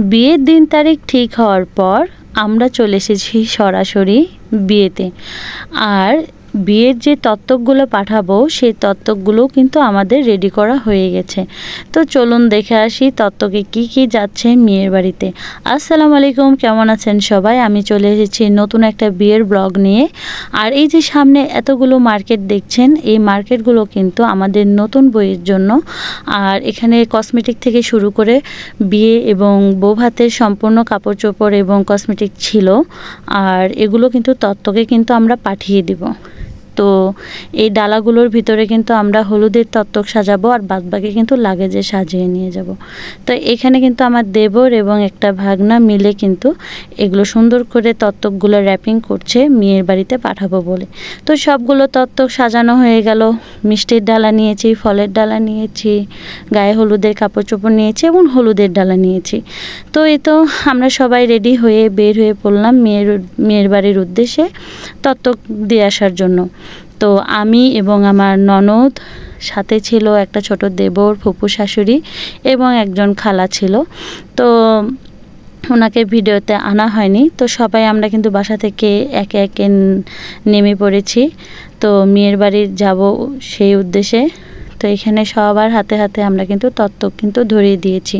বিয়ের দিন তারিখ ঠিক হওয়ার পর আমরা চলে এসেছি সরাসরি বিয়েতে। আর বিয়ের যে তত্ত্বগুলো পাঠাবো সেই তত্ত্বগুলো কিন্তু আমাদের রেডি করা হয়ে গেছে। তো চলুন দেখে আসি তত্ত্বকে কি কি যাচ্ছে মেয়ের বাড়িতে। আসসালামু আলাইকুম, কেমন আছেন সবাই? আমি চলে এসেছি নতুন একটা বিয়ের ব্লগ নিয়ে। আর এই যে সামনে এতগুলো মার্কেট দেখছেন, এই মার্কেটগুলো কিন্তু আমাদের নতুন বইয়ের জন্য। আর এখানে কসমেটিক থেকে শুরু করে বিয়ে এবং বৌভাতের সম্পূর্ণ কাপড় চোপড় এবং কসমেটিক ছিল। আর এগুলো কিন্তু তত্ত্বকে কিন্তু আমরা পাঠিয়ে দিব। তো এই ডালাগুলোর ভিতরে কিন্তু আমরা হলুদের তত্ত্ব সাজাবো, আর বাদবাকি কিন্তু লাগেজে সাজিয়ে নিয়ে যাব। তো এখানে কিন্তু আমার দেবর এবং একটা ভাগনা মিলে কিন্তু এগুলো সুন্দর করে তত্ত্বগুলো র্যাপিং করছে মেয়ের বাড়িতে পাঠাবো বলে। তো সবগুলো তত্ত্ব সাজানো হয়ে গেল। মিষ্টির ডালা নিয়েছি, ফলের ডালা নিয়েছি, গায়ে হলুদের কাপড় চোপড় নিয়েছি এবং হলুদের ডালা নিয়েছি। তো এই তো আমরা সবাই রেডি হয়ে বের হয়ে পড়লাম মেয়ের বাড়ির উদ্দেশ্যে তত্ত্ব দিয়ে আসার জন্য। তো আমি এবং আমার ননদ, সাথে ছিল একটা ছোট দেবর, ফুপু শাশুড়ি এবং একজন খালা ছিল। তো ওনাকে ভিডিওতে আনা হয়নি। তো সবাই আমরা কিন্তু বাসা থেকে একে একে নেমে পড়েছি। তো মেয়ের বাড়ি যাব সেই উদ্দেশ্যে। তো এখানে সবার হাতে হাতে আমরা কিন্তু তত্ত্ব কিন্তু ধরিয়ে দিয়েছি।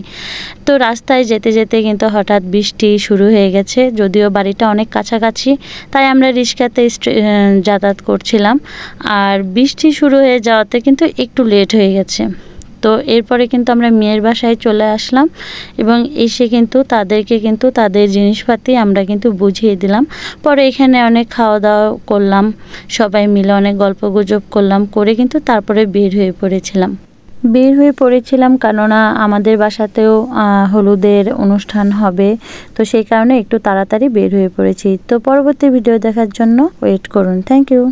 তো রাস্তায় যেতে যেতে কিন্তু হঠাৎ বৃষ্টি শুরু হয়ে গেছে। যদিও বাড়িটা অনেক কাছাকাছি, তাই আমরা রিক্সাতে যাতায়াত করছিলাম। আর বৃষ্টি শুরু হয়ে যাওয়াতে কিন্তু একটু লেট হয়ে গেছে। তো এরপরে কিন্তু আমরা মেয়ের বাসায় চলে আসলাম এবং এসে কিন্তু তাদেরকে কিন্তু তাদের জিনিসপাতি আমরা কিন্তু বুঝিয়ে দিলাম। পরে এখানে অনেক খাওয়া দাওয়া করলাম, সবাই মিলে অনেক গল্প গুজব করলাম, করে কিন্তু তারপরে বের হয়ে পড়েছিলাম কেননা আমাদের বাসাতেও হলুদের অনুষ্ঠান হবে। তো সেই কারণে একটু তাড়াতাড়ি বের হয়ে পড়েছি। তো পরবর্তী ভিডিও দেখার জন্য ওয়েট করুন। Thank you.